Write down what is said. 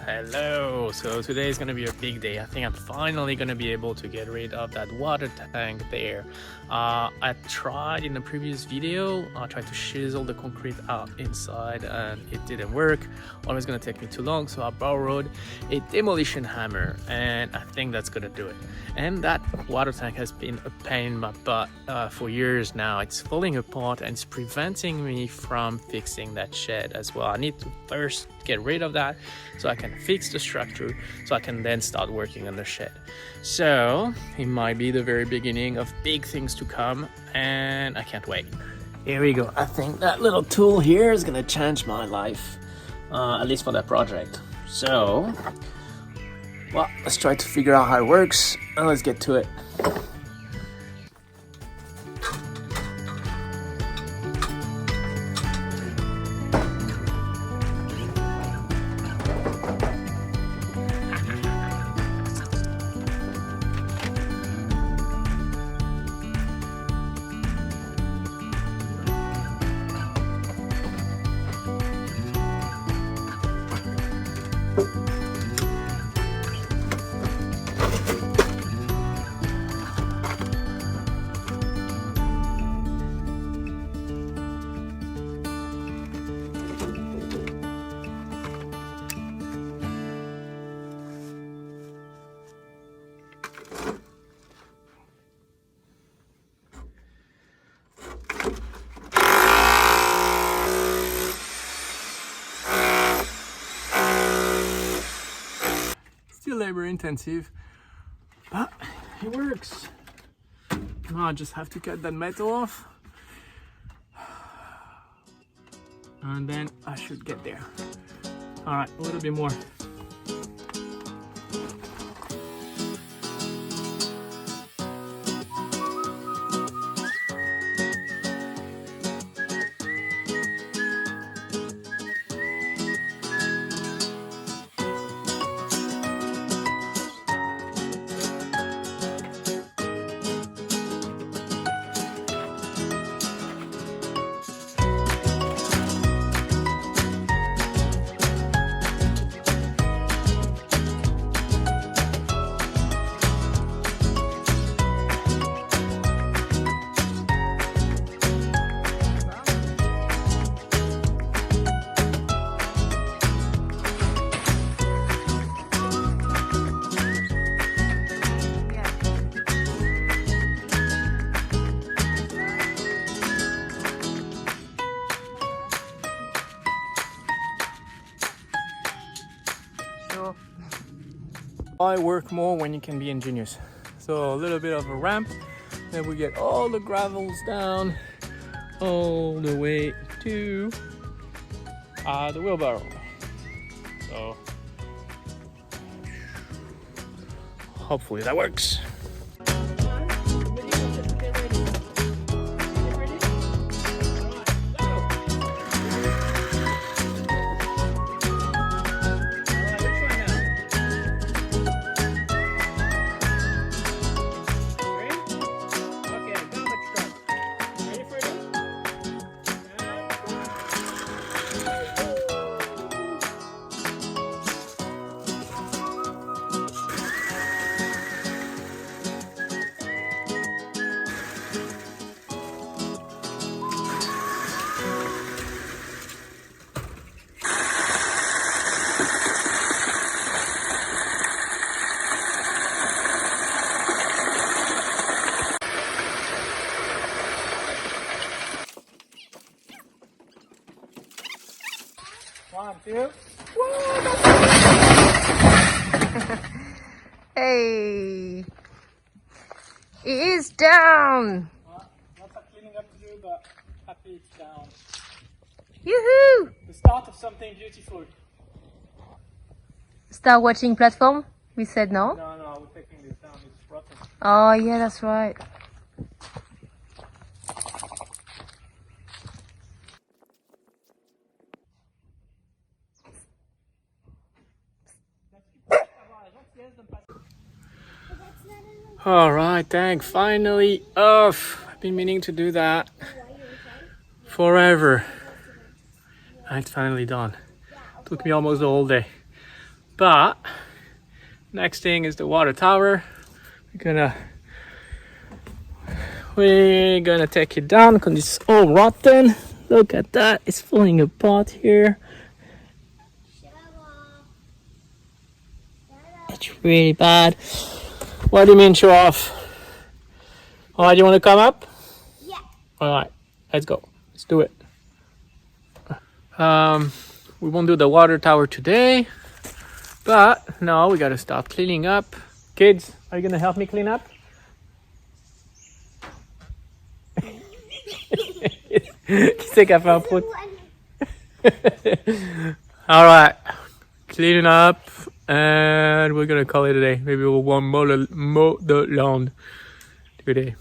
Hello. So today is gonna be a big day. I think I'm finally gonna be able to get rid of that water tank there. I tried in the previous video, I tried to chisel the concrete out inside and it didn't work. Always gonna take me too long, so I borrowed a demolition hammer and I think that's gonna do it. And that water tank has been a pain in my butt for years now. It's falling apart and it's preventing me from fixing that shed as well. I need to first get rid of that so I can fix the structure, so I can then start working on the shed. So it might be the very beginning of big things to come and I can't wait. Here we go. I think that little tool here is gonna change my life, at least for that project. So, well, let's try to figure out how it works and let's get to it. Still labor intensive, but it works. Now I just have to cut that metal off and then I should get there. All right, a little bit more. I work more when you can be ingenious. So a little bit of a ramp, then we get all the gravels down all the way to the wheelbarrow. So hopefully that works. One, two. Hey, it is down. Lots of cleaning up to do, but happy it's down. Yoo-hoo! The start of something beautiful. Start watching platform? We said no? No, we're taking this down. It's rotten. Oh yeah, that's right. All right, thank. Finally off. I've been meaning to do that forever. It's finally done. Took me almost the whole day. But next thing is the water tower. We're gonna take it down because it's all rotten. Look at that, it's falling apart here. It's really bad. What do you mean show off? Oh, do you want to come up? Yeah. Alright, let's go. Let's do it. We won't do the water tower today, but now we gotta start cleaning up. Kids, are you gonna help me clean up? Qui c'est qui a fait un prout? Alright, cleaning up, and we're gonna call it a day. Maybe we'll mow the lawn today.